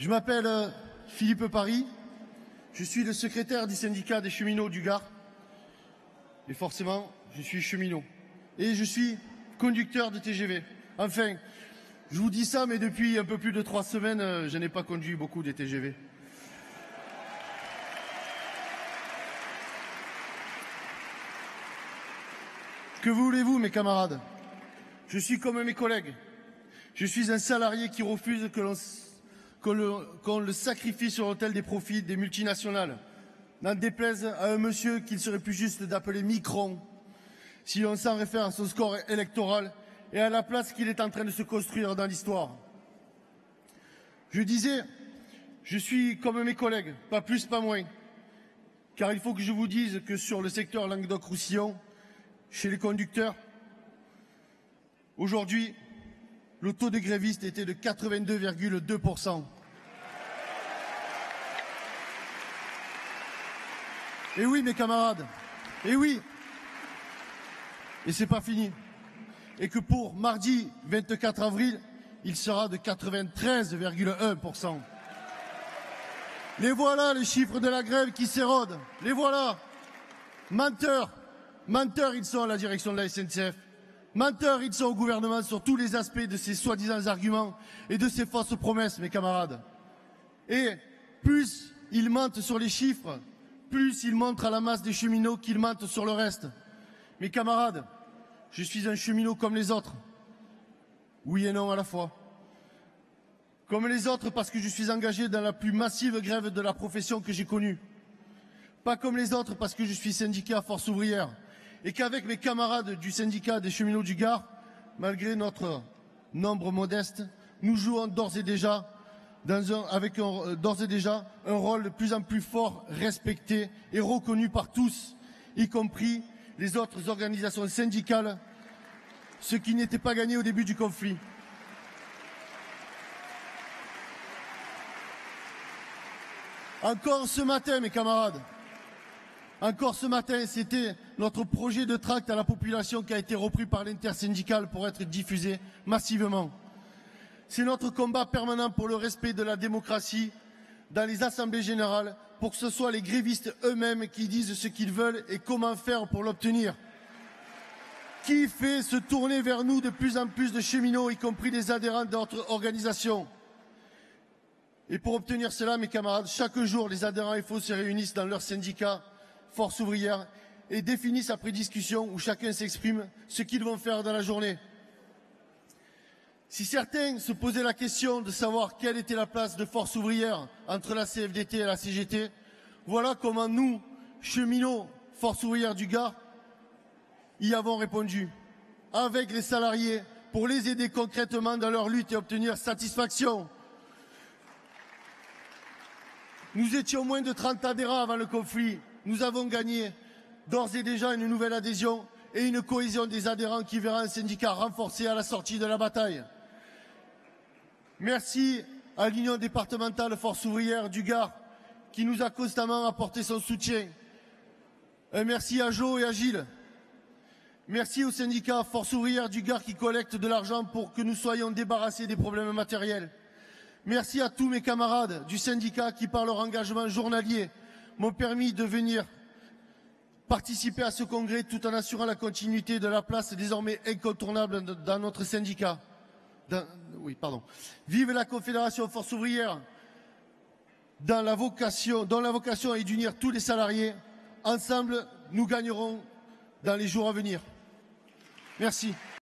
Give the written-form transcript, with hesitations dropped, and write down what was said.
Je m'appelle Philippe Paris, je suis le secrétaire du syndicat des cheminots du Gard. Et forcément, je suis cheminot. Et je suis conducteur de TGV. Enfin, je vous dis ça, mais depuis un peu plus de 3 semaines, je n'ai pas conduit beaucoup des TGV. Que voulez-vous, mes camarades? Je suis comme mes collègues. Je suis un salarié qui refuse qu'on le sacrifie sur l'autel des profits des multinationales. N'en déplaise à un monsieur qu'il serait plus juste d'appeler Micron, si l'on s'en réfère à son score électoral et à la place qu'il est en train de se construire dans l'histoire. Je disais, je suis comme mes collègues, pas plus, pas moins. Car il faut que je vous dise que sur le secteur Languedoc-Roussillon, chez les conducteurs, aujourd'hui, le taux de grévistes était de 82,2%. Et oui, mes camarades, et oui, et c'est pas fini. Et que pour mardi 24 avril, il sera de 93,1%. Les voilà, les chiffres de la grève qui s'érodent. Les voilà. Menteurs. Menteurs, ils sont à la direction de la SNCF. Menteurs, ils sont au gouvernement sur tous les aspects de ces soi-disant arguments et de ces fausses promesses, mes camarades. Et plus ils mentent sur les chiffres, plus ils montrent à la masse des cheminots qu'ils mentent sur le reste. Mes camarades, je suis un cheminot comme les autres. Oui et non à la fois. Comme les autres parce que je suis engagé dans la plus massive grève de la profession que j'ai connue. Pas comme les autres parce que je suis syndiqué à Force ouvrière. Et qu'avec mes camarades du syndicat des cheminots du Gard, malgré notre nombre modeste, nous jouons d'ores et déjà un rôle de plus en plus fort, respecté et reconnu par tous, y compris les autres organisations syndicales, ce qui n'était pas gagné au début du conflit. Encore ce matin, mes camarades, encore ce matin, c'était notre projet de tract à la population qui a été repris par l'intersyndicale pour être diffusé massivement. C'est notre combat permanent pour le respect de la démocratie dans les assemblées générales, pour que ce soit les grévistes eux-mêmes qui disent ce qu'ils veulent et comment faire pour l'obtenir. Qui fait se tourner vers nous de plus en plus de cheminots, y compris des adhérents d'autres organisations. Et pour obtenir cela, mes camarades, chaque jour, les adhérents FO se réunissent dans leur syndicat Force ouvrière et définissent après discussion où chacun s'exprime ce qu'ils vont faire dans la journée. Si certains se posaient la question de savoir quelle était la place de Force ouvrière entre la CFDT et la CGT, voilà comment nous, cheminots Force ouvrière du Gard, y avons répondu. Avec les salariés, pour les aider concrètement dans leur lutte et obtenir satisfaction. Nous étions moins de 30 adhérents avant le conflit. Nous avons gagné d'ores et déjà une nouvelle adhésion et une cohésion des adhérents qui verra un syndicat renforcé à la sortie de la bataille. Merci à l'Union départementale Force ouvrière du Gard qui nous a constamment apporté son soutien. Un merci à Jo et à Gilles. Merci au syndicat Force ouvrière du Gard qui collecte de l'argent pour que nous soyons débarrassés des problèmes matériels. Merci à tous mes camarades du syndicat qui, par leur engagement journalier, m'ont permis de venir participer à ce congrès tout en assurant la continuité de la place désormais incontournable dans notre syndicat. Vive la Confédération Force ouvrière dont la vocation est d'unir tous les salariés. Ensemble, nous gagnerons dans les jours à venir. Merci.